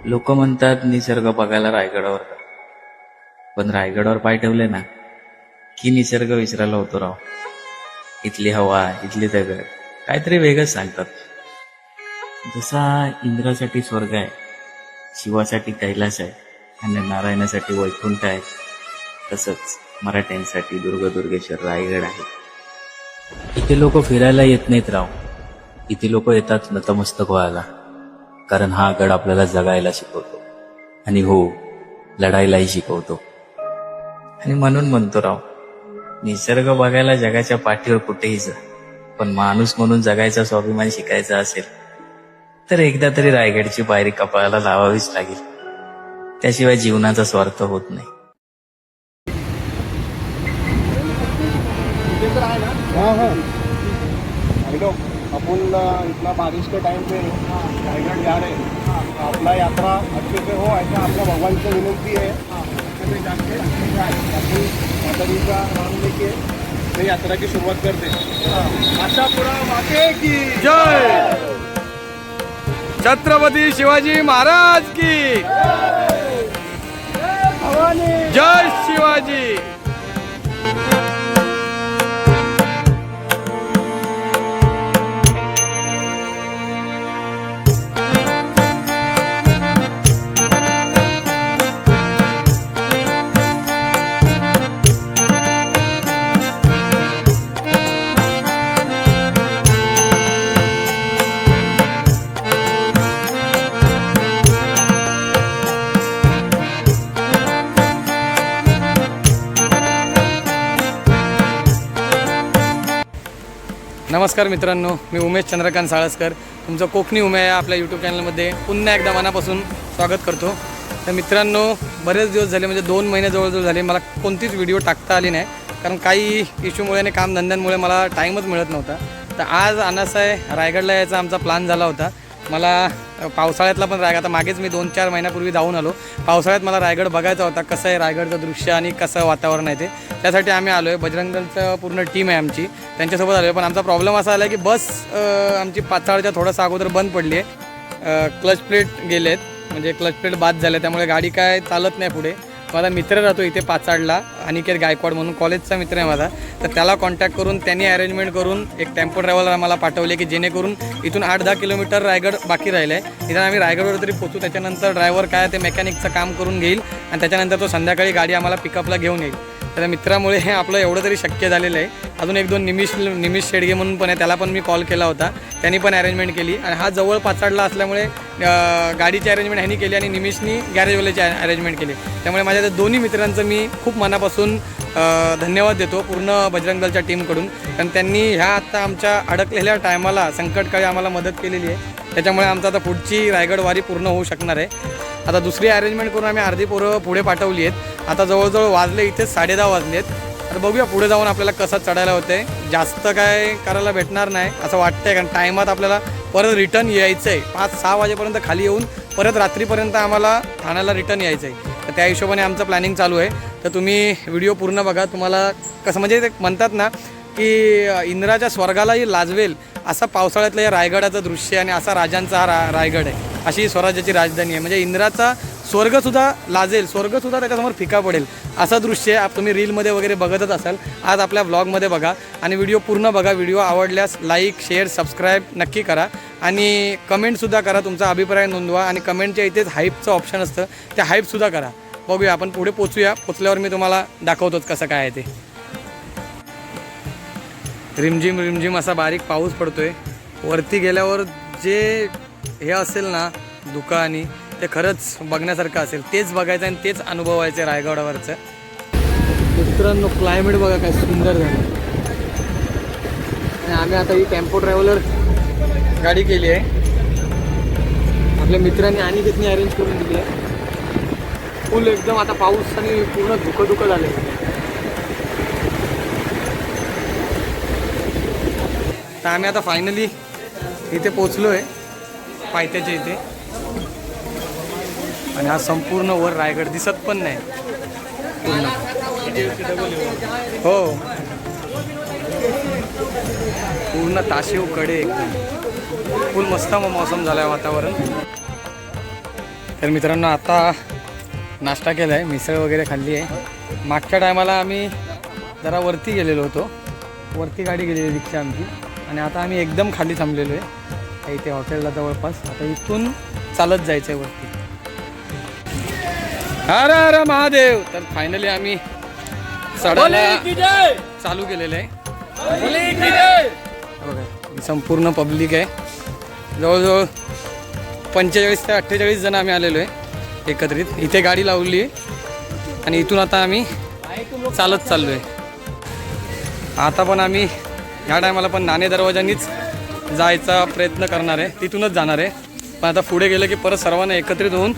लोक म्हणतात निसर्ग बघायला रायगडावर जा. पण रायगडावर पाय ठेवले ना की निसर्ग विसरायला होतो राव. इथली हवा, इथली दगड काहीतरी वेगळंच सांगतात. जसा इंद्रासाठी स्वर्ग आहे, शिवासाठी कैलास आहे आणि नारायणासाठी वैकुंठ आहे, तसंच मराठ्यांसाठी दुर्गेश्वर रायगड आहे. इथे लोक फिरायला येत नाहीत राव, इथे लोक येतात नतमस्तक व्हायला. कारण हा गड आपल्याला जगायला शिकवतो आणि हो, लढायलाही शिकवतो. आणि म्हणून म्हणतो राव, निसर्ग बघायला जगाच्या पाठीवर कुठेही जा, पण माणूस म्हणून जगायचा स्वाभिमान शिकायचा असेल तर एकदा तरी रायगडची पायरी कपाळाला लावावीच लागेल. त्याशिवाय जीवनाचा स्वार्थ होत नाही. हाँ हाँ हेलो, अपन इतना बारिश के टाइम पे रायगढ़ जा रहे हैं. अपना यात्रा अच्छे से हो ऐसा आपका भगवान से विनती है. अच्छे से जाके अपन माता जी का नाम लेके ये यात्रा की शुरुआत करते हैं. आशापुरा माते की जय. छत्रपती शिवाजी महाराज की भवानी. जय. शिवाजी. नमस्कार मित्रांनो, मी उमेश चंद्रकांत साळसकर, तुमचं कोकणी उमे या आपल्या यूट्यूब चॅनलमध्ये पुन्हा एकदा मनापासून स्वागत करतो. तर मित्रांनो, बरेच दिवस झाले, म्हणजे 2 महिने जवळजवळ झाले मला कोणतीच व्हिडिओ टाकता आली नाही. कारण काही इश्यूमुळे आणि कामधंद्यांमुळे मला टाईमच मिळत नव्हता. तर आज अनासा आहे, रायगडला यायचा आमचा प्लॅन झाला होता. मला पावसाळ्यातला पण रायगड, आता मागेच मी 2-4 महिन्यापूर्वी जाऊन आलो. पावसाळ्यात मला रायगड बघायचा होता, कसं आहे रायगडचं दृश्य आणि कसं वातावरण आहे ते. त्यासाठी आम्ही आलो आहे. बजरंग दलचं पूर्ण टीम आहे आमची, त्यांच्यासोबत आलो आहे. पण आमचा प्रॉब्लेम असा आला की बस आमची पाचाळच्या थोडंसं अगोदर बंद पडली आहे. क्लच प्लेट गेले आहेत, म्हणजे क्लच प्लेट बाद झाले, त्यामुळे गाडी काय चालत नाही पुढे. माझा मित्र राहतो इथे पाचाडला, अनिकेत गायकवाड म्हणून, कॉलेजचा मित्र आहे माझा. तर त्याला कॉन्टॅक्ट करून त्यांनी अरेंजमेंट करून एक टेम्पो ड्रायव्हर आम्हाला पाठवले की जेणेकरून इथून 8-10 किलोमीटर रायगड बाकी राहिलं आहे. इथं आम्ही रायगडवर तरी पोचू. त्याच्यानंतर ड्रायव्हर काय ते मेकॅनिकचं काम करून घेईल आणि त्याच्यानंतर तो संध्याकाळी गाडी आम्हाला पिकअपला घेऊन येईल. तर मित्रामुळे हे आपलं एवढं तरी शक्य झालेलं आहे. अजून 1-2 निमिष शेडगे म्हणून पण आहे, त्याला पण मी कॉल केला होता, त्यांनी पण अरेंजमेंट केली. आणि हा जवळ पाचाडला असल्यामुळे गाडीची अरेंजमेंट ह्यांनी केली आणि निमिषनी गॅरेजवाल्याची अरेंजमेंट केली. त्यामुळे माझ्या त्या दोन्ही मित्रांचं मी खूप मनापासून धन्यवाद देतो पूर्ण बजरंग दलच्या टीमकडून. कारण त्यांनी ह्या आत्ता आमच्या अडकलेल्या टायमाला, संकटकाळी आम्हाला मदत केलेली आहे. त्याच्यामुळे आमचं आता पुढची रायगड वारी पूर्ण होऊ शकणार आहे. आता दुसरी अरेंजमेंट करून आम्ही अर्धी पोरं पुढे पाठवली आहेत. आता जवळजवळ वाजले इथे 10:30 वाजले आहेत. आता बघूया पुढे जाऊन आपल्याला कसं चढायला होतं आहे. जास्त काय करायला भेटणार नाही असं वाटतंय, कारण टायमात आपल्याला परत रिटर्न यायचं आहे. 5-6 वाजेपर्यंत खाली येऊन परत रात्रीपर्यंत आम्हाला ठाण्याला रिटर्न यायचं आहे. तर त्या हिशोबाने आमचं प्लॅनिंग चालू आहे. तर तुम्ही व्हिडिओ पूर्ण बघा. तुम्हाला कसं, म्हणजे ते म्हणतात ना की इंद्राच्या स्वर्गालाही लाजवेल असा पावसाळ्यातलं या रायगडाचं दृश्य आणि असा राजांचा हा रायगड आहे. अशी स्वराज्याची राजधानी आहे, म्हणजे इंद्राचा स्वर्गसुद्धा लाजेल, स्वर्गसुद्धा त्याच्यासमोर फिका पडेल असं दृश्य आहे. तुम्ही रीलमध्ये वगैरे बघतच असाल. आज आपल्या ब्लॉगमध्ये बघा आणि व्हिडिओ पूर्ण बघा. व्हिडिओ आवडल्यास लाईक, शेअर, सबस्क्राईब नक्की करा आणि कमेंटसुद्धा करा, तुमचा अभिप्राय नोंदवा. आणि कमेंटच्या इथेच हाईपचं ऑप्शन असतं, त्या हाईपसुद्धा करा. बघूया, आपण पुढे पोचूया. पोचल्यावर मी तुम्हाला दाखवतोच कसं काय आहे ते. रिमझिम रिमझिम असा बारीक पाऊस पडतोय. वरती गेल्यावर जे हे असेल ना धुकं, आणि ते खरंच बघण्यासारखं असेल. तेच बघायचं आणि तेच अनुभवायचं रायगडावरचं. मित्रांनो, क्लायमेट बघा काय सुंदर झालं. आणि आम्ही आता ही टेम्पो ट्रॅव्हलर गाडी केली आहे, आपल्या मित्रांनी आणि तिथनी अरेंज करून दिली आहे. फुल एकदम आता पाऊस आणि पूर्ण धुकं झालं आहे. तर आम्ही आता फायनली इथे पोचलो आहे, पायथ्याच्या इथे. आणि हा संपूर्ण वर रायगड दिसत पण नाही पूर्ण. हो, पूर्ण ताशेव कडे एकदम फुल मस्त मौसम झाला आहे, वातावरण. तर मित्रांनो आता नाश्ता केला आहे, मिसळ वगैरे खाल्ली आहे. मागच्या टायमाला आम्ही जरा वरती गेलेलो होतो, वरती गाडी गेलेली रिक्षा आमची, आणि आता आम्ही एकदम खाली थांबलेलो आहे इथे हॉटेलला जवळपास. आता इथून चालत जायचं आहे वरती. हर हर महादेव. तर फायनली आम्ही चढायला चालू केलेलं आहे. बघा ही संपूर्ण पब्लिक आहे, जवळजवळ 45 ते 48 जण आम्ही आलेलो आहे एकत्रित. इथे गाडी लावली आहे आणि इथून आता आम्ही चालत चाललो आहे. आता पण आम्ही ह्या टायमाला पण नाणे दरवाजानीच जायचा प्रयत्न करणार आहे, तिथूनच जाणार आहे. पण आता पुढे गेलं की परत सर्वांना एकत्रित होऊन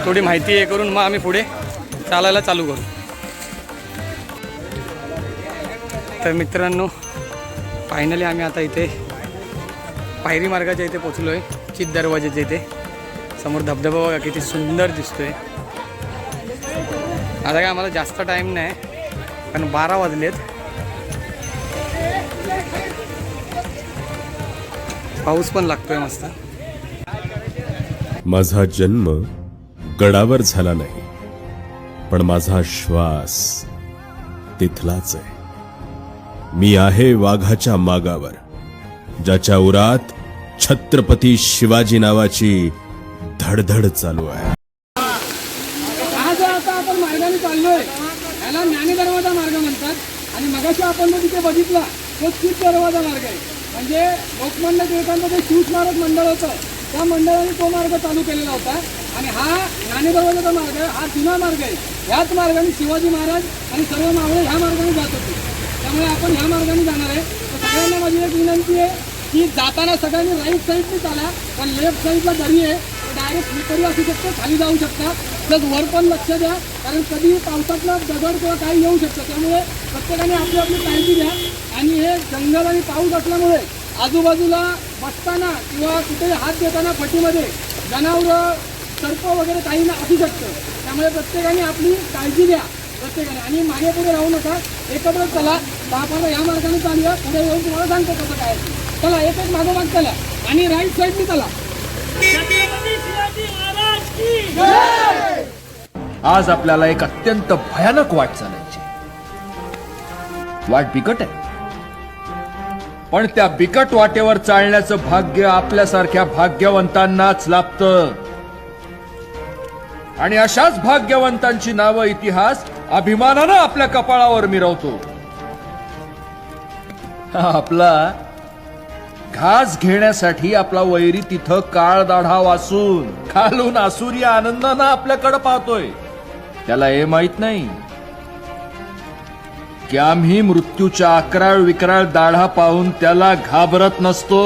थोडी माहिती हे करून मग आम्ही पुढे चालायला चालू करू. तर मित्रांनो फायनली आम्ही आता इथे पायरी मार्गाच्या इथे पोचलो आहे, चित दरवाजाच्या इथे. समोर धबधबा बघा किती सुंदर दिसतोय. आता काय आम्हाला जास्त टाईम नाही, कारण 12 वाजलेत. पाऊस पण लागतोय मस्त. माझा जन्म गडावर झाला नाही, पण माझा श्वास तिथलाच आहे. मी आहे वाघाच्या मागावर, ज्याच्या उरात छत्रपती शिवाजी नावाची धडधड चालू आहे. आज आता आपण मार्गाने चाललोय, याला ज्ञानी दरवाजा मार्ग म्हणतात. आणि मगाशी आपण तिथे बघितला तो चित दरवाजा मार्ग आहे. म्हणजे लोकमान्य टिळकांचं जे शिवस्मारक मंडळ होतं, त्या मंडळाने तो मार्ग चालू केलेला होता. आणि हा ज्ञानी दरवाजाचा मार्ग हा जुना मार्ग आहे. ह्याच मार्गाने शिवाजी महाराज आणि सर्व मावळे ह्या मार्गाने जात होते, त्यामुळे आपण ह्या मार्गाने जाणार आहे. तर सगळ्यांना माझी एक विनंती आहे की जाताना सगळ्यांनी राईट साईडने चाला, पण लेफ्ट साईडला दरी आहे, डायरेक्ट स्लिपरी असू शकतो, खाली जाऊ शकता. प्लस वर पण लक्ष द्या, कारण कधी पावसातला दगड किंवा काही येऊ शकतं, त्यामुळे प्रत्येकाने आपली आपली काळजी घ्या. आणि हे जंगल आणि पाऊस असल्यामुळे आजूबाजूला बसताना किंवा कुठेही हात देताना फटीमध्ये जनावरं सर्प वगैरे काही ना असू शकतं, त्यामुळे प्रत्येकाने आपली काळजी घ्या प्रत्येकाने. आणि मागे पुढे राहू नका, एकत्र चला. तर आपण या मार्गाने चालूया, पुढे येऊन तुम्हाला सांगतो कसं काय. चला एक एक मागोमाग चला आणि राईट साईडने चला. आज आपल्याला एक अत्यंत भयानक वाट चालायची. वाट बिकट आहे, पण त्या बिकट वाटेवर चालण्याचं भाग्य आपल्यासारख्या भाग्यवंतांनाच लाभतं. आणि अशाच भाग्यवंतांची नावं इतिहास अभिमानानं आपल्या कपाळावर मिरवतो. आपला घास घेण्यासाठी आपला वैरी तिथं काळ दाढा वासून खालून आसुरी आनंदानं आपल्याकडे पाहतोय. त्याला हे माहित नाही की आम्ही मृत्यूच्या अकराळ विकराळ दाढा पाहून त्याला घाबरत नसतो.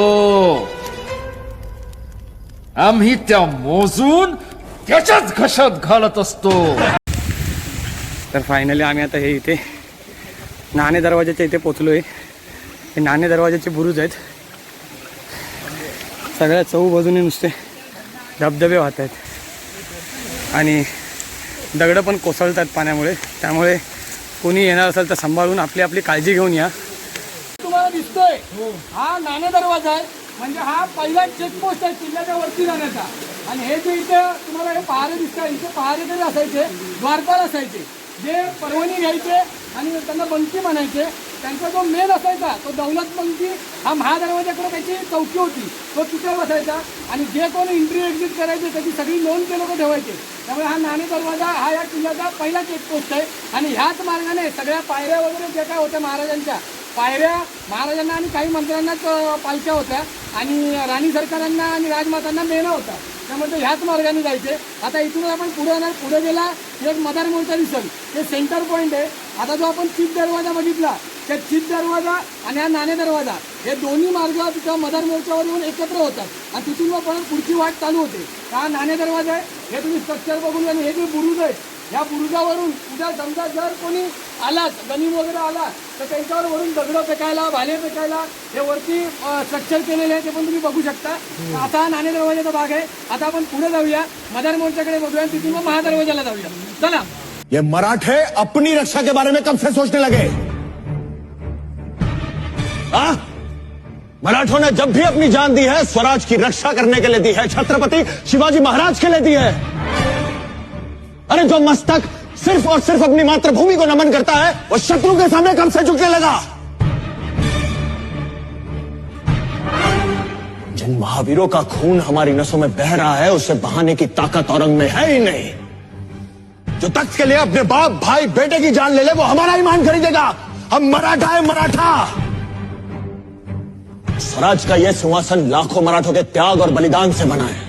आम्ही त्या मोजून त्याच्याच घशात घालत असतो. तर फायनली आम्ही आता हे इथे नाणे दरवाजाच्या इथे पोचलो आहे. हे नाणे दरवाजाचे बुरुज आहेत. सगळ्या चहूबाजूने नुसते धबधबे वाहत आहेत आणि दगडं पण कोसळतात पाण्यामुळे, त्यामुळे कोणी येणार असेल तर सांभाळून आपली आपली काळजी घेऊन या. तुम्हाला दिसतोय हा नाणे दरवाजा आहे, म्हणजे हा पहिला चेकपोस्ट आहे किल्ल्याच्या वरती जाण्याचा. आणि हे जे इथे तुम्हाला हे पहारे दिसतात, इथे पहारे तरी असायचे, द्वारपाल असायचे, जे परवानी घ्यायचे आणि त्यांना बंकी म्हणायचे. त्यांचा जो मेन असायचा तो दौलत बंकी, हा महादरवाजाकडे त्याची चौकी होती, तो तिथे बसायचा. आणि जे कोण एंट्री एक्झिट करायचे त्याची सगळी नोंद ते लोक ठेवायचे. त्यामुळे हा नाणे दरवाजा हा या किल्ल्याचा पहिला चेकपोस्ट आहे. आणि ह्याच मार्गाने सगळ्या पायऱ्या वगैरे जे काय होत्या महाराजांच्या पायऱ्या, महाराजांना आणि काही मंत्र्यांनाच पालख्या होत्या आणि राणी सरकारांना आणि राजमातांना मेणा होता, त्यामुळे ह्याच मार्गाने जायचे. आता इथून आपण पुढे येणार, पुढे गेला एक मदार मोर्चा दिसेल, ते सेंटर पॉईंट आहे. आता जो आपण चित दरवाजा बघितला, त्या चित दरवाजा आणि हा नाणे दरवाजा हे दोन्ही मार्ग तिथं मदार मोर्चावर येऊन एकत्र होतात आणि तिथून मग परत पुढची वाट चालू होते. हा नाणे दरवाजा आहे, हे तुम्ही स्ट्रक्चर बघून. आणि हे जे बुरुज आहे, ह्या बुरुजावरून उद्या समजा जर कोणी आलाच गनिम वगैरे आला तर त्यांच्यावर वरून दगडं फेकायला, भाले फेकायला हे वरती स्ट्रक्चर केलेले आहे, ते पण तुम्ही बघू शकता. आता हा नाणे दरवाजाचा भाग आहे. आता आपण पुढे जाऊया, मदार मोर्चाकडे बघूया, तिथून मग महादरवाजाला जाऊया. चला. ये मराठे अपनी रक्षा के बारे में कब से सोचने लगे? मराठों ने जब भी अपनी जान दी है स्वराज की रक्षा करने के लिए दी है, छत्रपति शिवाजी महाराज के लिए दी है. अरे जो मस्तक सिर्फ और सिर्फ अपनी मातृभूमि को नमन करता है वो शत्रु के सामने कब से झुकने लगा? जिन महावीरों का खून हमारी नसों में बह रहा है उसे बहाने की ताकत औरंग में है ही नहीं। जो तख्त के लिए अपने बाप भाई बेटे की जान ले ले वो हमारा ईमान खरीदेगा। हम मराठा है, मराठा। स्वराज का यह सिंहासन लाखों मराठों के त्याग और बलिदान से बना है।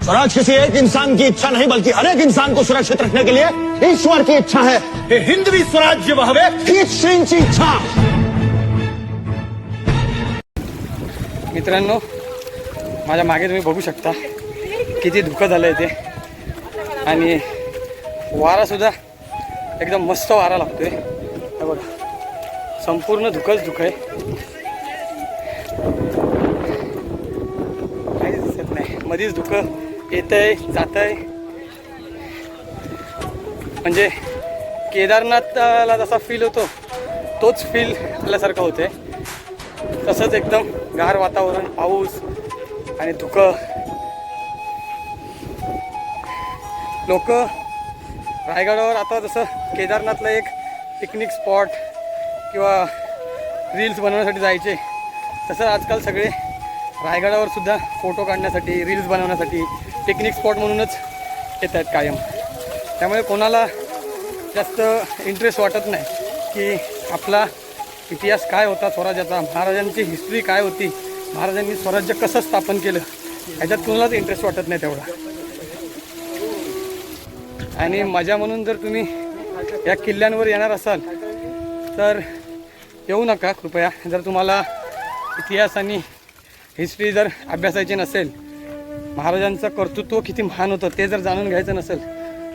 स्वराज किसी एक इंसान की इच्छा नहीं बल्कि हर एक इंसान को सुरक्षित रखने के लिए ईश्वर की इच्छा है। हे हिंदवी स्वराज्य व्हावे हीच श्रींची इच्छा। मित्रांनो, माझ्या मागे तुम्ही बघू शकता किती धुकं झालं आहे ते, आणि वारासुद्धा एकदम मस्त वारा लागतोय. हे बघा, संपूर्ण धुकंच धुकं आहे, काहीच दिसत नाही. मध्येच धुकं येतंय जातंय. म्हणजे केदारनाथला जसा फील होतो तोच फील आल्यासारखं होतंय. तसंच एकदम गार वातावरण, पाऊस आणि धुकं. लोक रायगडावर आता जसं केदारनाथला एक पिकनिक स्पॉट किंवा रील्स बनवण्यासाठी जायचे, तसं आजकाल सगळे रायगडावर सुद्धा फोटो काढण्यासाठी, रील्स बनवण्यासाठी पिकनिक स्पॉट म्हणूनच येत आहेत कायम. त्यामुळे कोणाला जास्त इंटरेस्ट वाटत नाही की आपला इतिहास काय होता स्वराज्याचा, महाराजांची हिस्ट्री काय होती, महाराजांनी स्वराज्य कसं स्थापन केलं, ह्याच्यात कुणालाच इंटरेस्ट वाटत नाही तेवढा. आणि मजा म्हणून जर तुम्ही या किल्ल्यांवर येणार असाल तर येऊ नका कृपया. जर तुम्हाला इतिहास आणि हिस्ट्री जर अभ्यासायची नसेल, महाराजांचं कर्तृत्व किती महान होतं ते जर जाणून घ्यायचं नसेल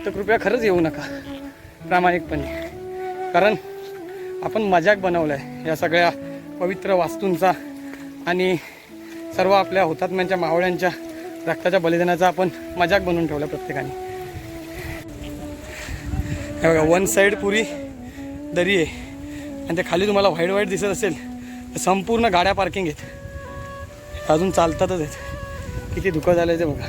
तर कृपया खरंच येऊ नका प्रामाणिकपणे. कारण आपण मजाक बनवला आहे या सगळ्या पवित्र वास्तूंचा आणि सर्व आपल्या हुतात्म्यांच्या मावळ्यांच्या रक्ताच्या बलिदानाचा आपण मजाक बनवून ठेवला प्रत्येकाने. हे बघा, वन साईड पुरी दरी आहे आणि ते खाली तुम्हाला व्हाईट व्हाईट दिसत असेल तर संपूर्ण गाड्या पार्किंग आहेत, अजून चालतातच आहेत. किती धुकं झालं आहे ते बघा.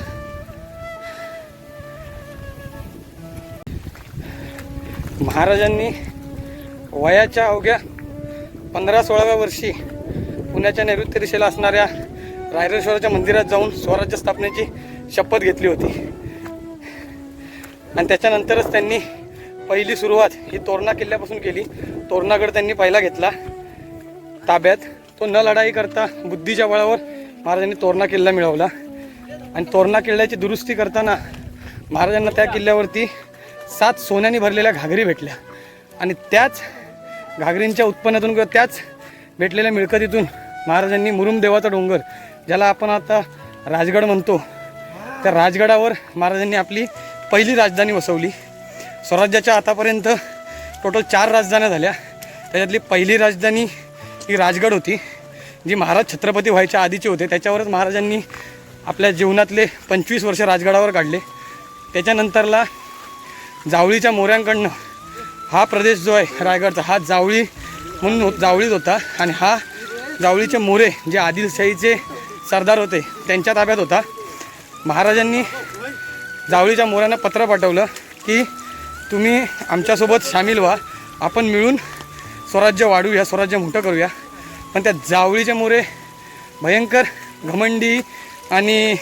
महाराजांनी वयाच्या अवघ्या 15-16व्या वर्षी पुण्याच्या नैऋत्य दिशेला असणाऱ्या रायरेश्वराच्या मंदिरात जाऊन स्वराज्य स्थापनेची शपथ घेतली होती. आणि त्याच्यानंतरच त्यांनी पहिली सुरुवात ही तोरणा किल्ल्यापासून केली. तोरणागड त्यांनी पहिला घेतला ताब्यात. तो न लढाई करता बुद्धीच्या बळावर महाराजांनी तोरणा किल्ला मिळवला. आणि तोरणा किल्ल्याची दुरुस्ती करताना महाराजांना त्या किल्ल्यावरती 7 सोन्याने भरलेल्या घागरी भेटल्या. आणि त्याच घागरींच्या उत्पन्नातून किंवा त्याच भेटलेल्या मिळकतीतून महाराजांनी मुरुमदेवाचा डोंगर, ज्याला आपण आता राजगड म्हणतो, त्या राजगडावर महाराजांनी आपली पहिली राजधानी वसवली. स्वराज्याच्या आतापर्यंत टोटल 4 राजधान्या झाल्या. त्याच्यातली पहिली राजधानी ही राजगड होती, जी महाराज छत्रपती व्हायच्या आधीचे होते. त्याच्यावरच महाराजांनी आपल्या जीवनातले 25 वर्ष राजगडावर काढले. त्याच्यानंतरला जावळीच्या मोऱ्यांकडनं हा प्रदेश जो आहे रायगडचा, हा जावळी म्हणून जावळीत होता. आणि हा जावळीचे मोरे जे आदिलशाहीचे सरदार होते त्यांच्या ताब्यात होता. महाराजांनी जावळीच्या मोऱ्यांना पत्र पाठवलं की तुम्ही आमच्यासोबत सामील व्हा, आपण मिळून स्वराज्य वाढवूया, स्वराज्य मोठं करूया. पण त्या जावळीचे मोरे भयंकर घमंडी आणि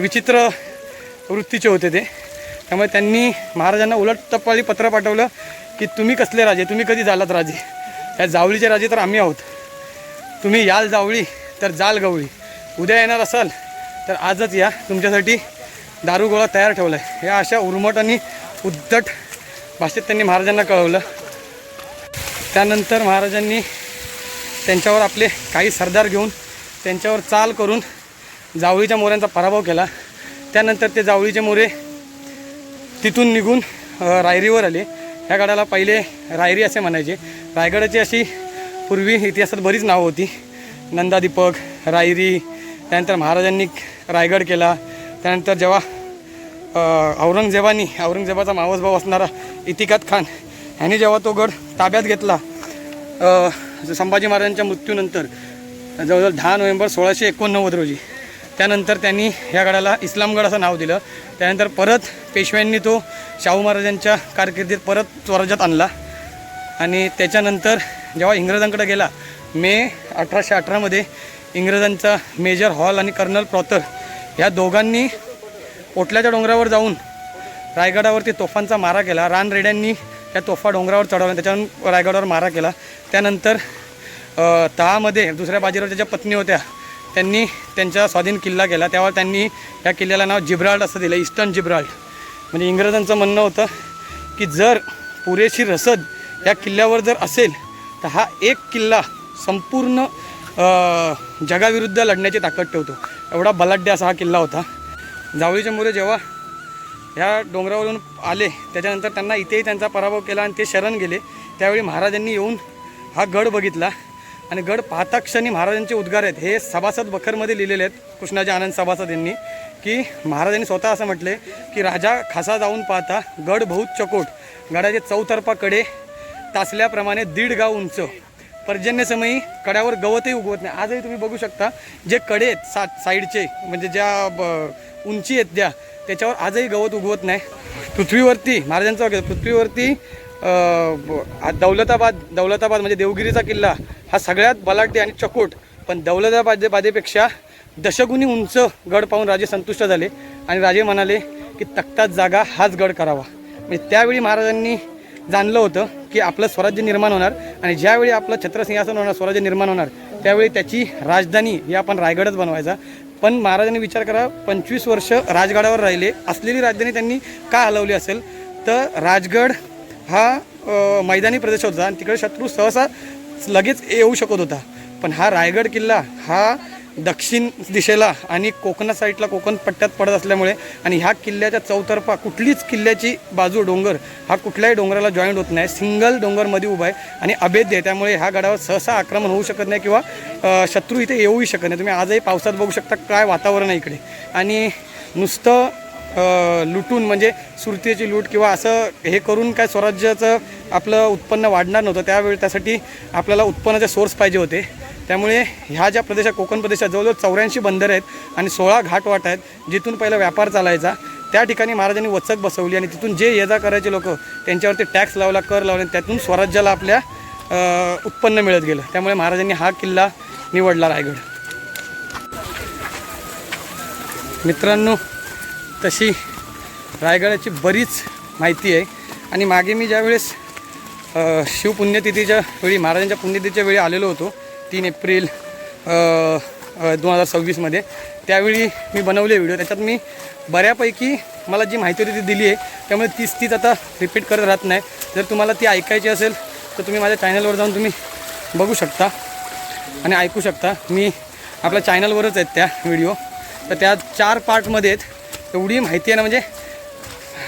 विचित्र वृत्तीचे होते ते. त्यामुळे त्यांनी महाराजांना उलट टप्पाळी पत्र पाठवलं की तुम्ही कसले राजे, तुम्ही कधी झालात राजे, या जावळीचे राजे तर आम्ही आहोत. तुम्ही याल जावळी तर जाल गवळी. उद्या येणार असाल तर आजच या, तुमच्यासाठी दारुगोळा तयार ठेवला आहे. या अशा उर्मट आणि उद्धट भाषेत त्यांनी महाराजांना कळवलं. त्यानंतर महाराजांनी त्यांच्यावर आपले काही सरदार घेऊन त्यांच्यावर चाल करून जावळीच्या मोऱ्यांचा पराभव केला. त्यानंतर ते जावळीचे मोरे तिथून निघून रायरीवर आले. ह्या गडाला पहिले रायरी असे म्हणायचे. रायगडाची अशी पूर्वी इतिहासात बरीच नावं होती, नंदादीपक, रायरी. त्यानंतर महाराजांनी रायगड केला. त्यानंतर जेव्हा औरंगजेबाचा मावस भाऊ असणारा इतिकात खान ह्याने जेव्हा तो गड ताब्यात घेतला संभाजी महाराजांच्या मृत्यूनंतर जवळजवळ 10 नोव्हेंबर 1689 रोजी, त्यानंतर त्यांनी ह्या गडाला इस्लामगड असं नाव दिलं. त्यानंतर परत पेशव्यांनी तो शाहू महाराजांच्या कारकिर्दीत परत स्वराज्यात आणला. आणि त्याच्यानंतर जेव्हा इंग्रजांकडे गेला मे 1818मध्ये इंग्रजांचा मेजर हॉल आणि कर्नल प्रॉतर ह्या दोघांनी ओटल्याच्या डोंगरावर जाऊन रायगडावरती तोफांचा मारा केला. रानरेड्यांनी त्या तोफा डोंगरावर चढवल्या, त्याच्यावर रायगडावर मारा केला. त्यानंतर तहामध्ये दुसऱ्या बाजीराव ज्या पत्नी होत्या त्यांनी त्यांच्या स्वाधीन किल्ला केला. तेव्हा त्यांनी या किल्ल्याला नाव जिब्राल्ट असं दिलं, ईस्टर्न जिब्राल्ट. म्हणजे इंग्रजांचं म्हणणं होतं की जर पुरेशी रसद या किल्ल्यावर जर असेल तर हा एक किल्ला संपूर्ण जगाविरुद्ध लढण्याची ताकद ठेवतो. एवढा बलाढ्य असा हा किल्ला होता. जावळीचे मोरे जेव्हा ह्या डोंगरावरून आले त्याच्यानंतर त्यांना इथेही त्यांचा पराभव केला आणि ते शरण गेले. त्यावेळी महाराजांनी येऊन हा गड बघितला आणि गड पाहता क्षणी महाराजांचे उद्गार आहेत. हे सभासद बखरमध्ये लिहिलेले आहेत कृष्णाजी आनंद सभासद यांनी, की महाराजांनी स्वतः असं म्हटले की राजा खासा जाऊन पाहता गड बहुत चकोट, गडाचे चौतर्फा कडे तासल्याप्रमाणे 1.5 गाव उंच, पर्जन्यसमयी कड्यावर गवतही उगवत नाही. आजही तुम्ही बघू शकता जे कडे आहेत साईडचे म्हणजे ज्या उंची आहेत त्याच्यावर आजही गवत उगवत नाही. पृथ्वीवरती महाराजांचं वाक्य, पृथ्वीवरती दौलताबाद म्हणजे देवगिरीचा किल्ला हा सगळ्यात बलाढ्य आणि चकोट, पण दौलताबादेपेक्षा दशगुणी उंच गड पाहून राजे संतुष्ट झाले आणि राजे म्हणाले की तख्तात जागा हाच गड करावा. म्हणजे त्यावेळी महाराजांनी जाणलं होतं की आपलं स्वराज्य निर्माण होणार आणि ज्यावेळी आपलं छत्रसिंहासन होणार, स्वराज्य निर्माण होणार, त्यावेळी त्याची राजधानी ही आपण रायगडच बनवायचा. पण महाराजांनी विचार करा 25 वर्ष राजगडावर राहिले, असलेली राजधानी त्यांनी का हलवली असेल तर राजगड हा मैदानी प्रदेश होता आणि तिकडे शत्रू सहसा लगेच येऊ शकत होता. पण हा रायगड किल्ला हा दक्षिण दिशेला आणि कोकणा साईडला कोकण पट्ट्यात पडत असल्यामुळे आणि ह्या किल्ल्याच्या चौतर्फा कुठलीच किल्ल्याची बाजू डोंगर हा कुठल्याही डोंगराला जॉईंट होत नाही, सिंगल डोंगरमध्ये उभा आहे आणि अभेद्य आहे. त्यामुळे ह्या गडावर सहसा आक्रमण होऊ शकत नाही किंवा शत्रू इथे येऊही शकत नाही. तुम्ही आजही पावसात बघू शकता काय वातावरण आहे इकडे. आणि नुसतं लुटून म्हणजे सुरतेची लूट किंवा असं हे करून काय स्वराज्याचं आपलं उत्पन्न वाढणार नव्हतं. त्यावेळी त्यासाठी आपल्याला उत्पन्नाचे सोर्स पाहिजे होते. त्यामुळे ह्या ज्या प्रदेशात कोकण प्रदेशात जवळजवळ 84 बंदर आहेत आणि 16 घाटवाट आहेत जिथून पहिला व्यापार चालायचा. त्या ठिकाणी महाराजांनी वचक बसवली आणि तिथून जे ये जा करायचे लोक त्यांच्यावरती टॅक्स लावला, कर लावला, त्यातून स्वराज्याला आपल्या उत्पन्न मिळत गेलं. त्यामुळे महाराजांनी हा किल्ला निवडला रायगड. मित्रांनो, तशी रायगडाची बरीच माहिती आहे. आणि मागे मी ज्यावेळेस शिवपुण्यतिथीच्या वेळी महाराजांच्या पुण्यतिथीच्या वेळी आलेलो होतो 3 एप्रिल 2026मध्ये, त्यावेळी मी बनवले व्हिडिओ. त्याच्यात मी बऱ्यापैकी मला जी माहिती होती ती दिली आहे. त्यामुळे तीच आता रिपीट करत राहत नाही. जर तुम्हाला ती ऐकायची असेल तर तुम्ही माझ्या चॅनलवर जाऊन तुम्ही बघू शकता आणि ऐकू शकता. मी आपल्या चॅनलवरच आहेत त्या व्हिडिओ. तर त्या 4 पार्टमध्ये आहेत. एवढी माहिती आहे ना, म्हणजे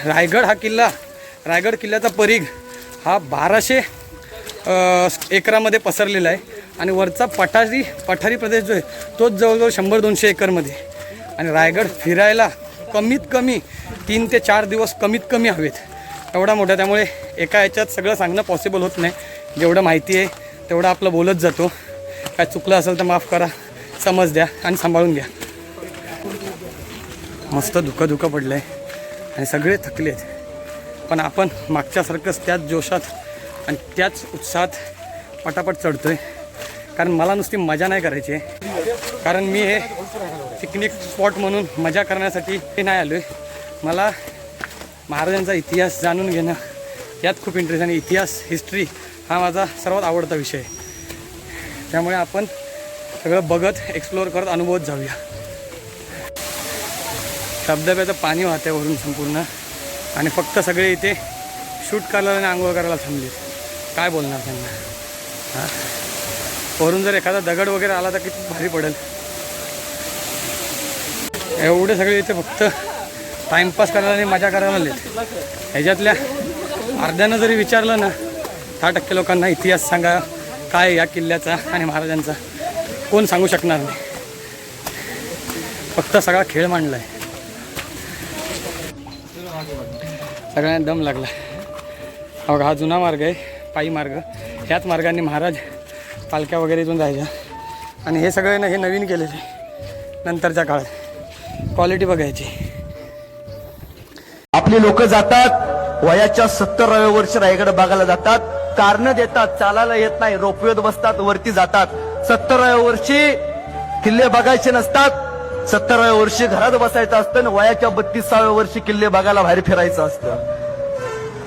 रायगड हा किल्ला, रायगड किल्ल्याचा परिघ हा 1200 एकरामध्ये पसरलेला आहे आणि वरचा पठारी प्रदेश जो आहे तोच जवळजवळ 100-200 एकरमध्ये. आणि रायगड फिरायला कमीत कमी 3 ते 4 दिवस कमीत कमी हवेत, एवढा मोठा. त्यामुळे एका याच्यात सगळं सांगणं पॉसिबल होत नाही. जेवढं माहिती आहे तेवढं आपलं बोलत जातो. काय चुकलं असेल तर माफ करा, समज द्या आणि सांभाळून घ्या. मस्त धुकं पडलं आहे आणि सगळे थकले आहेत. पण आपण मागच्यासारखंच त्याच जोशात आणि त्याच उत्साहात पटापट चढतो आहे. कारण मला नुसती मजा नाही करायची आहे, कारण मी हे पिकनिक स्पॉट म्हणून मजा करण्यासाठी नाही आलो आहे. मला महाराजांचा इतिहास जाणून घेणं यात खूप इंटरेस्ट आणि इतिहास, हिस्ट्री हा माझा सर्वात आवडता विषय आहे. त्यामुळे आपण सगळं बघत, एक्सप्लोअर करत अनुभवत जाऊया. धबधब्याचं पाणी वाहते वरून संपूर्ण आणि फक्त सगळे इथे शूट करायला आणि आंघोळ करायला थांबले. काय बोलणार त्यांना? हां, वरून जर एखादा दगड वगैरे आला तर किती भारी पडेल. एवढे सगळे इथे फक्त टाईमपास करायला आणि मजा करायला आलेत. ह्याच्यातल्या अर्ध्यानं जरी विचारलं ना 10% लोकांना इतिहास सांगा काय या किल्ल्याचा आणि महाराजांचा, कोण सांगू शकणार नाही. फक्त सगळा खेळ मांडला आहे. सगळ्यांना दम लागला. बघा, हा जुना मार्ग आहे, पायी मार्ग. ह्याच मार्गाने महाराज पालख्या वगैरे इथून जायच्या आणि हे सगळे ना हे नवीन केलेले नंतरच्या काळात. क्वालिटी बघायची. आपली लोक जातात वयाच्या 70व्या वर्षी रायगड बघायला जातात. कारण देतात, चालायला येत नाही, रोपवेत बसतात, वरती जातात. 70व्या वर्षी किल्ले बघायचे नसतात, 70व्या वर्षी घरात बसायचं असतं आणि वयाच्या 32व्या वर्षी किल्ले बघायला बाहेर फिरायचं असतं.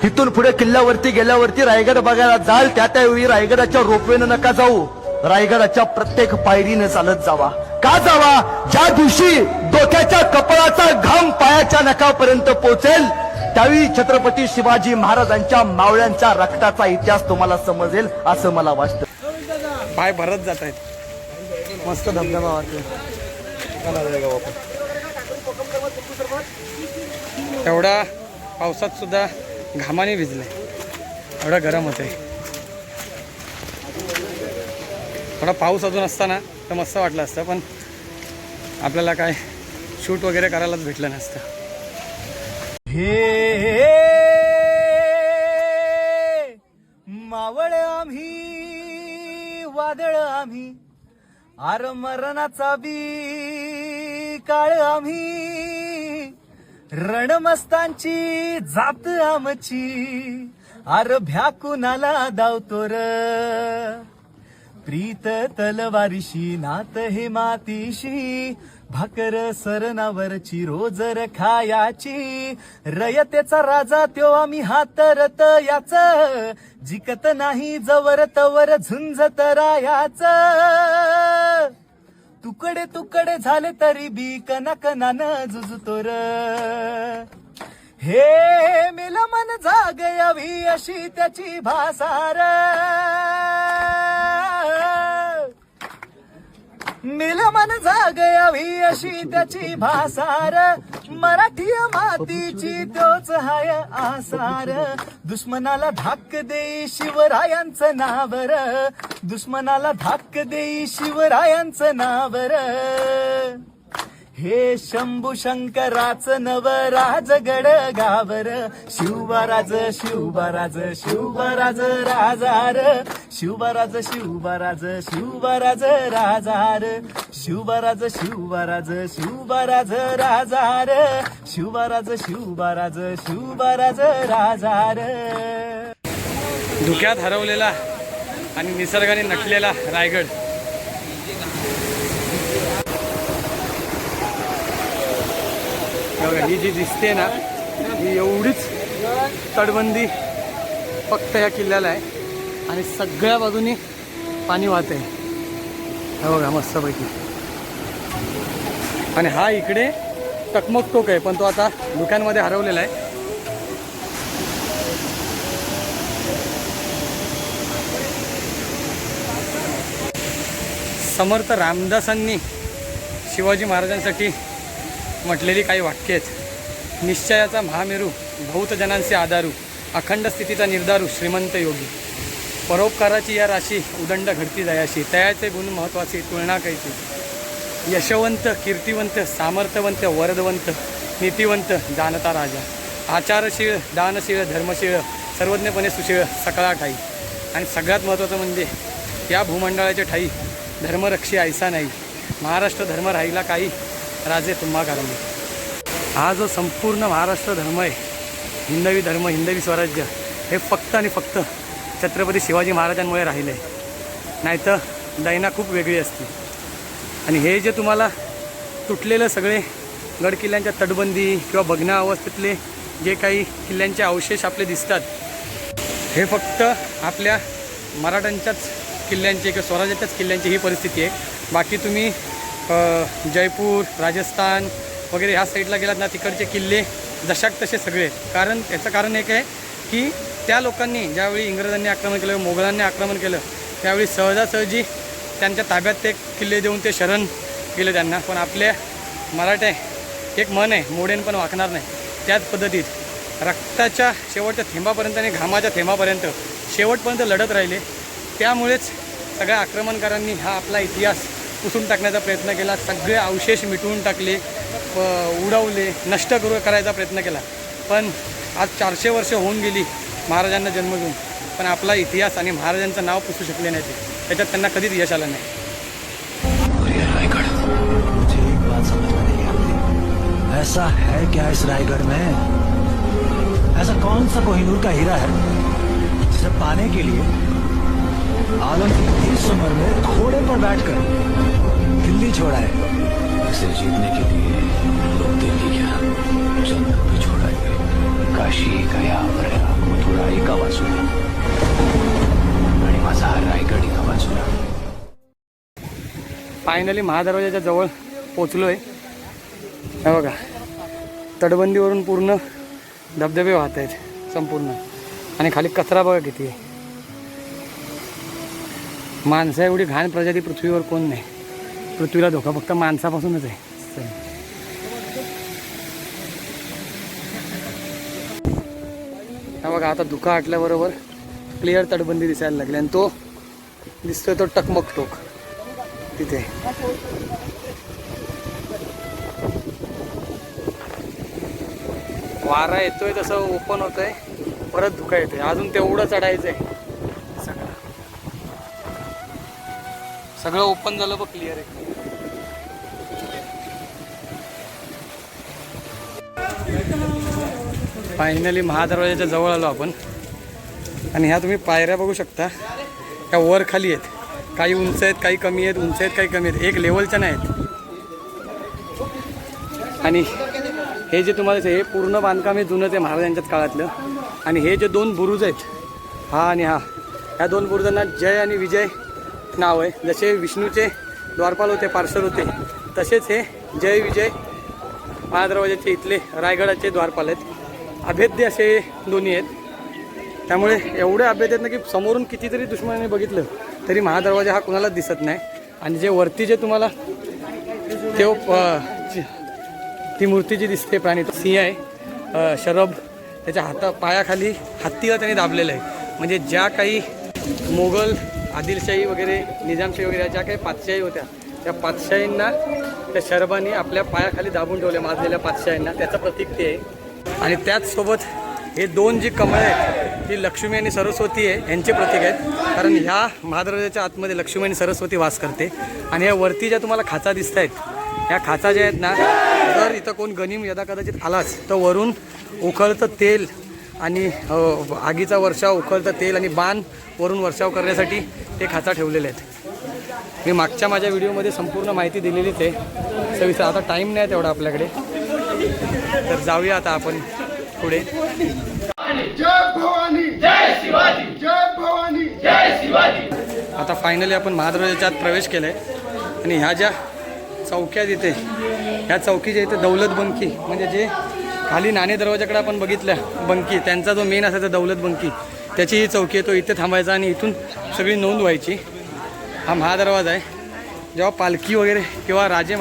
तिथून पुढे किल्ल्यावरती गेल्यावरती रायगड बघायला जाल त्यावेळी रायगडाच्या रोपवेनं नका जाऊ, रायगडाच्या प्रत्येक पायरीने चालत जावा. का जावा? ज्या दिवशी डोक्याच्या कपाळाचा घाम पायाच्या नखापर्यंत पोहोचेल त्यावेळी छत्रपती शिवाजी महाराजांच्या मावळ्यांच्या रक्ताचा इतिहास तुम्हाला समजेल असं मला वाटतं. पाय भरत जात आहेत. मस्त धबधबा वाटतो. एवढा पावसात सुद्धा घामाने भिजले, एवढा गरम होते. थोडा पाऊस अजून असताना तर मस्त वाटलं असतं, पण आपल्याला काय शूट वगैरे करायलाच भेटलं नसतं. हे मावळ आम्ही, वादळ आम्ही, आर मरणाचा बी काळ आम्ही, रणमस्तांची जात आमची, आर भ्याकुनाला दावतोर, प्रीत तलवारीशी नात हे मातीशी, भाकर सरणावरची रोजर खायाची, रयतेचा राजा त्यो आम्ही हातरत याच, जिकत नाही जवर तवर झुंजत रायाच, तुकडे तुकडे झाले तरी बी कनकनानं जुजतोर, हे मेल मन जाग यावी अशी त्याची भासार, मेल मन जाग यावी अशी त्याची भासार, मराठी मातीची तोच हाय आसार, दुश्मनाला धाक देई शिवरायांचं नावर, दुश्मनाला धाक देई शिवरायांचं नावर, हे शंभू शंकराचं नवराजगड गावर, शिवराज शिवराज शिवराज राजार, शिवराज शिवराज शिवराज राजार, शिवराज शिवराज शिवराज राजार, शिवराज शिवराज शिवराज राजार. धुक्यात हरवलेला आणि निसर्गाने नटलेला रायगड. बघा, ही जी दिसते ना ही एवढीच तटबंदी फक्त या किल्ल्याला आहे आणि सगळ्या बाजूनी पाणी वाहते. हे बघा मस्तपैकी. आणि हा इकडे टकमक टोक आहे, पण तो आता धुक्यांमध्ये हरवलेला आहे. समर्थ रामदासांनी शिवाजी महाराजांसाठी म्हटलेली काही वाक्य आहेत. निश्चयाचा महामेरू, बहुतजनांचे आधारू, अखंड स्थितीचा निर्धारू, श्रीमंत योगी, परोपकाराची या राशी, उदंड घडती जायाशी, तयाचे गुण महत्त्वाचे, तुलना कैसी, यशवंत, कीर्तिवंत, सामर्थ्यवंत, वरदवंत, नीतिवंत, जाणता राजा, आचारशीळ, दानशीळ, धर्मशीळ, सर्वज्ञपणे सुशीळ, सकळा ठाई. आणि सगळ्यात महत्त्वाचं म्हणजे या भूमंडळाच्या ठाई धर्मरक्षी ऐसा नाही, महाराष्ट्र धर्म राहिला काही, राजे तुम्हा कारण. हा जो संपूर्ण महाराष्ट्र धर्म आहे, हिंदवी धर्म, हिंदवी स्वराज्य, हे फक्त आणि फक्त छत्रपती शिवाजी महाराजांमुळे राहिले, नाहीतर दैना खूप वेगळी असती. आणि हे जे तुम्हाला तुटलेलं सगळे गडकिल्ल्यांच्या तटबंदी किंवा भग्न अवस्थेतले जे काही किल्ल्यांचे अवशेष आपले दिसतात, हे फक्त आपल्या मराठ्यांच्याच किल्ल्यांचे किंवा स्वराज्याच्याच किल्ल्यांची ही परिस्थिती आहे. बाकी तुम्ही जयपूर, राजस्थान वगैरे ह्या साईडला गेलात ना, तिकडचे किल्ले जशाक तसे सगळे. कारण याचं कारण एक आहे की त्या लोकांनी ज्यावेळी इंग्रजांनी आक्रमण केलं, मोगलांनी आक्रमण केलं, त्यावेळी सहजासहजी त्यांच्या ताब्यात ते किल्ले देऊन ते शरण गेले त्यांना. पण आपल्या मराठे एक मन आहे, मोडेन पण वाकणार नाही. त्याच पद्धतीत रक्ताच्या शेवटच्या थेंबापर्यंत आणि घामाच्या थेंबापर्यंत शेवटपर्यंत लढत राहिले. त्यामुळेच सगळ्या आक्रमणकारांनी हा आपला इतिहास पुसून टाकण्याचा प्रयत्न केला, सगळे अवशेष मिटवून टाकले, उडवले, नष्ट करायचा प्रयत्न केला. पण आज 400 वर्ष होऊन गेली महाराजांना जन्म घेऊन, पण आपला इतिहास आणि महाराजांचं नाव पुसू शकले नाही ते. त्याच्यात त्यांना कधीच यश आलं नाही. ऐसा है क्या इस रायगढ़ में? ऐसा कौन सा कोहिनूर का हीरा है जिसे पाने के लिए आलम की इस उम्र में घोड़े पर बैठकर दिल्ली छोड़ा है? इसे जीतने के लिए लोग दिल्ली क्या जन्नत भी छोड़ाएंगे. काशी गया प्रयाग मथुरा एका बाजूला आणि माझा हा रायगड एका बाजूला. फायनली महादरवाजाच्या जवळ पोचलो आहे. हे बघा, तटबंदीवरून पूर्ण धबधबे वाहत आहेत संपूर्ण, आणि खाली कचरा बघा किती आहे. माणसा एवढी घाण प्रजाती पृथ्वीवर कोण नाही. पृथ्वीला धोका फक्त माणसापासूनच आहे. हे बघा, आता धुका आटल्याबरोबर क्लिअर तटबंदी दिसायला लागली, आणि तो दिसतोय तो टकमक टोक तिथे. वारा येतोय तसं ओपन होतंय, परत धुका येतोय. अजून तेवढं चढायचंय. सगळं ओपन झालं बघ, क्लिअर आहे. फायनली महादरवाजाच्या जवळ आलो आपण, आणि ह्या तुम्ही पायऱ्या बघू शकता. ह्या वर खाली आहेत, काही उंच आहेत, काही कमी आहेत, उंच आहेत, काही कमी आहेत, एक लेवलच्या नाही आहेत. आणि हे जे तुम्हाला हे पूर्ण बांधकाम हे जुनंच आहे महाराजांच्याच काळातलं. आणि हे जे दोन बुरुज आहेत, हा आणि हा, ह्या दोन बुरुजांना जय आणि विजय नाव आहे. जसे विष्णूचे द्वारपाल होते, पार्षद होते, तसेच हे जय विजय महादरवाजाचे इथले रायगडाचे द्वारपाल आहेत. अभेद्य असे दोन्ही आहेत. त्यामुळे एवढे अभेद्य आहेत ना की समोरून कितीतरी दुश्मनाने बघितलं तरी महादरवाजा हा कुणालाच दिसत नाही. आणि जे वरती जे तुम्हाला ती मूर्ती जी दिसते प्राणी, तो सिंह आहे. शरभ त्याच्या पायाखाली हत्तीला त्यांनी दाबलेलं आहे. म्हणजे ज्या काही मोगल, आदिलशाही वगैरे, निजामशाही वगैरे ज्या काही पातशाही होत्या, त्या पातशाहींना त्या शरभाने आपल्या पायाखाली दाबून ठेवल्या, माजलेल्या पातशाहींना. त्याचं प्रतीक ते आहे. आणि त्याचसोबत हे दोन जी कमळं आहेत ती लक्ष्मी आणि सरस्वती आहे, यांचे प्रतीक आहेत. कारण ह्या महादरवाजाच्या आतमध्ये लक्ष्मी आणि सरस्वती वास करते. आणि या वरती ज्या तुम्हाला खाचा दिसत आहेत, ह्या खाचा ज्या आहेत ना, जर इथं कोण गनिम यदा कदाचित आलाच तर वरून उकळतं तेल आणि आगीचा वर्षाव, उकळतं तेल आणि बाण वरून वर्षाव करण्यासाठी ते खाचा ठेवलेले आहेत. मी मागच्या माझ्या व्हिडिओमध्ये संपूर्ण माहिती दिलेलीच आहे सविस्तर. आता टाईम नाही तेवढा आपल्याकडे, तर जाऊया आता आपण पुढे. जय भवानी, जय शिवाजी, जय भवानी, जय शिवाजी. आता फायनली आपण महादरवाजाच्या आत प्रवेश केला आहे. आणि ह्या ज्या चौक्यात इथे, ह्या चौकीच्या इथे दौलत बंकी, म्हणजे जे खाली नाणे दरवाजाकडे आपण बघितल्या बंकी, त्यांचा जो मेन असायचा दौलत बंकी, त्याची ही चौकी आहे. तो इथे थांबायचा आणि इथून सगळी नोंद व्हायची. हा महादरवाजा आहे. जेव्हा पालखी वगैरे किंवा राजे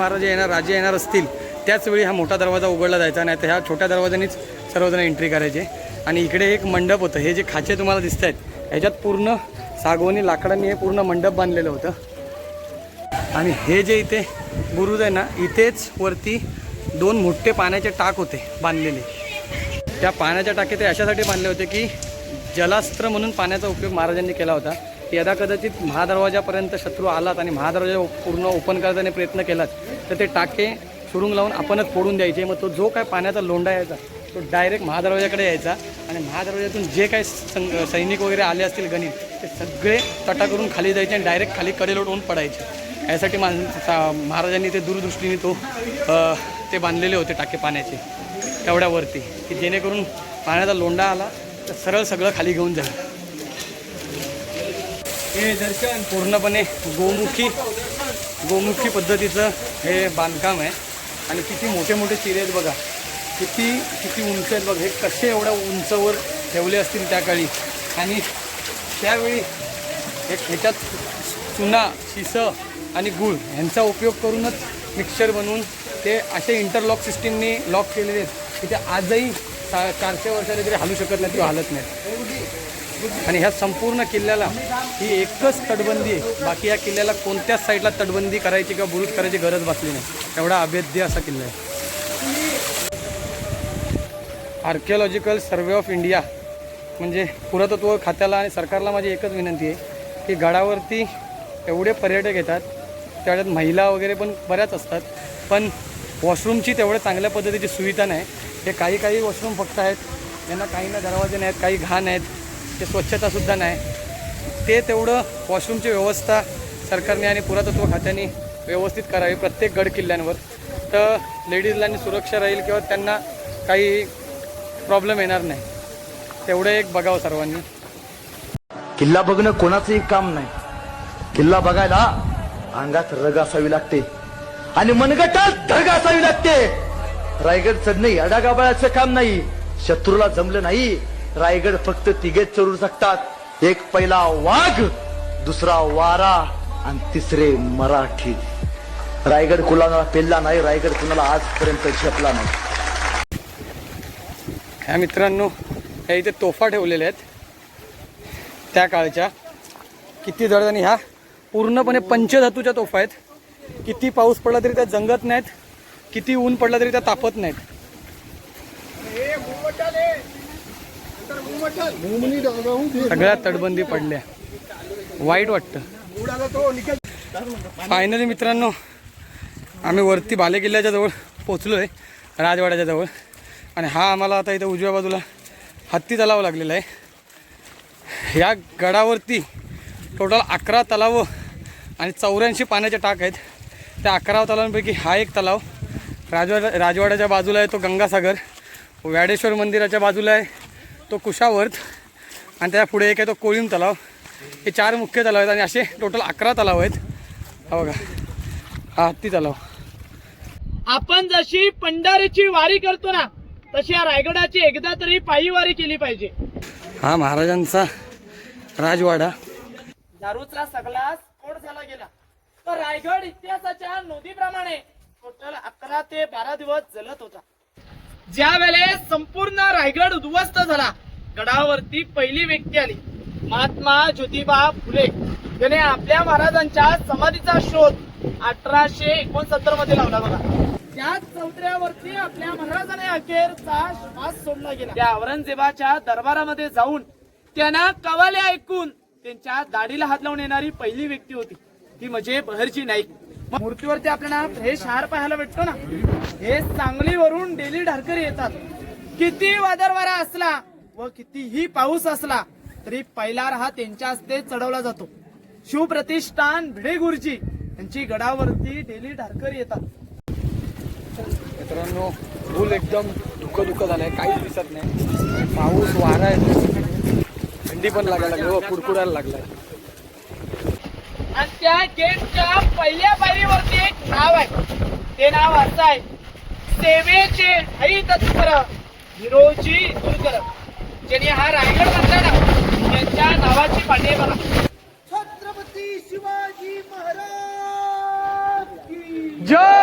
येणार असतील त्याच वेळी हा मोठा दरवाजा उघडला जायचा, नाही तर ह्या छोट्या दरवाजानेच सर्वजण एंट्री करायचे. आणि इकडे एक मंडप होतं. हे जे खाचे तुम्हाला दिसत आहेत ह्याच्यात पूर्ण सागवानी लाकडांनी हे पूर्ण मंडप बांधलेलं होतं. आणि हे जे इथे बुरुज आहे ना, इथेच वरती दोन मोठे पाण्याचे टाक होते बांधलेले. त्या पाण्याच्या टाके ते अशासाठी बांधले होते की जलास्त्र म्हणून पाण्याचा उपयोग महाराजांनी केला होता. यदा कदाचित महादरवाजापर्यंत शत्रू आलात आणि महादरवाजा पूर्ण ओपन करण्याचा प्रयत्न केलात तर ते टाके सुरुंग लावून आपणच फोडून द्यायचे. मग तो जो काय पाण्याचा लोंढा यायचा तो डायरेक्ट महादरवाजाकडे यायचा. आणि महादरवाजातून जे काही सैनिक वगैरे आले असतील गणित, ते सगळे तटा करून खाली जायचे आणि डायरेक्ट खाली कडेलोट होऊन पडायचे. यासाठी महाराजांनी ते दूरदृष्टीने ते बांधलेले होते टाके पाण्याचे तेवढ्यावरती, की जेणेकरून पाण्याचा लोंढा आला तर सरळ सगळं खाली घेऊन जाईल. हे दर्शन पूर्णपणे गोमुखी पद्धतीचं हे बांधकाम आहे. आणि किती मोठे मोठे चिरे आहेत बघा, किती उंच आहेत बघा. हे कसे एवढ्या उंचवर ठेवले असतील त्या काळी. आणि त्यावेळी ह्याच्यात चुना, शिसं आणि गूळ यांचा उपयोग करूनच मिक्सचर बनवून ते असे इंटरलॉक सिस्टीमने लॉक केलेले आहेत की ते आजही 400 वर्षाला तरी हलू शकत नाही, किंवा हलत नाहीत. आणि ह्या संपूर्ण किल्ल्याला ही एकच तटबंदी आहे. बाकी या किल्ल्याला कोणत्याच साईडला तटबंदी करायची किंवा बुरुज करायची गरज भासली नाही. एवढा अभेद्य असा किल्ला आहे. आर्किओलॉजिकल सर्वे ऑफ इंडिया म्हणजे पुरातत्व खात्याला आणि सरकारला माझी एकच विनंती आहे की गडावरती एवढे पर्यटक येतात, त्याच्यात महिला वगैरे पण बऱ्याच असतात, पण वॉशरूमची तेवढ्या चांगल्या पद्धतीची सुविधा नाही. हे काही वॉशरूम फक्त आहेत, त्यांना काही ना दरवाजे नाहीत, काही घाण आहेत, ते स्वच्छतासुद्धा नाही. ते तेवढं वॉशरूमची व्यवस्था सरकारने आणि पुरातत्व खात्याने व्यवस्थित करावी प्रत्येक गड किल्ल्यांवर, तर लेडीजला सुरक्षा राहील किंवा त्यांना काही प्रॉब्लेम येणार नाही. तेवढं एक बघावं सर्वांनी. किल्ला बघणं कोणाचंही काम नाही. किल्ला बघायला अंगात रग असावी लागते आणि मनगटात धग असावी लागते. रायगड चढणे अडागाबाळाचं काम नाही. शत्रूला जमलं नाही. रायगड फक्त तिघेच चढू शकतात. एक पहिला वाघ, दुसरा वारा आणि तिसरे मराठी. रायगड कुणाला पेलला नाही. रायगड कुणाला आजपर्यंत झेपला नाही. ह्या मित्रांनो, ह्या इथे तोफा ठेवलेल्या आहेत त्या काळच्या. किती जड, आणि ह्या पूर्णपणे पंचधातूच्या तोफा आहेत. किती पाऊस पडला तरी त्या जंगत नाहीत, किती ऊन पडला तरी त्या तापत नाहीत. सगळ्या तटबंदी पडल्या, वाईट वाटतं. फायनली मित्रांनो, आम्ही वरती बालेकिल्ल्याच्या जवळ पोचलो आहे, राजवाड्याच्या जवळ. आणि हा आम्हाला आता इथं उजव्या बाजूला हत्ती तलाव लागलेला आहे. या गडावरती टोटल 11 तलाव आणि 84 पाण्याचे टाक आहेत. त्या 11 तलावांपैकी हा एक तलाव राजवाड्याच्या बाजूला आहे, तो गंगासागर. व्याडेश्वर मंदिराच्या बाजूला आहे तो कुशावर्त, आणि त्या पुढे एक आहे तो कोळीम तलाव. हे 4 मुख्य तलाव आहेत आणि असे टोटल 11 तलाव आहेत. हा बघा, हा हत्ती तलाव. आपण जशी पंढरीची वारी करतो ना, तशी या रायगडाची एकदा तरी पायी वारी केली पाहिजे. हा महाराजांचा राजवाडा. दारूचा सगळा स्फोट झाला गेला, तर रायगड इतिहासाच्या नोंदीप्रमाणे टोटल 11 ते 12 दिवस जलत होता. ज्या वेळेस संपूर्ण रायगड उद्ध्वस्त झाला, गडावरती पहिली व्यक्ती आली, महात्मा ज्योतिबा फुले. त्याने आपल्या महाराजांच्या समाधीचा शोध 1869 मध्ये लावला बघा. त्याच चौतऱ्यावरती आपल्या महाराजाने अखेरचा श्वास सोडला गेला. त्या औरंगजेबाच्या दरबारामध्ये जाऊन त्यांना कवाले ऐकून त्यांच्या दाढीला हात लावून येणारी पहिली व्यक्ती होती, ती म्हणजे बहरजी नाईक. मूर्तीवरती आपल्याला फ्रेश हार पाहायला भेटतो ना, हे सांगलीवरून डेली ढारकरी येतात. किती वादळवारा असला व कितीही पाऊस असला तरी पहिला हा त्यांच्या हस्ते चढवला जातो. शिवप्रतिष्ठान भिडे गुरुजी यांची गडावरती डेली ढारकरी येतात. मित्रांनो, धूल एकदम धुकं झालंय, काहीच दिसत नाही. पाऊस, वारा आहे, थंडी पण लागायला लागली, कुडकुडायला लागलाय. आणि त्या गेटच्या पहिल्या पायरीवरती एक नाव आहे. ते नाव असं आहे, सेवेचे हई तत्पर विरोची दुर्कर. ज्यांनी हा रायगड बांधला ना, त्यांच्या नावाची पाठी बघा. छत्रपती शिवाजी महाराज की जय.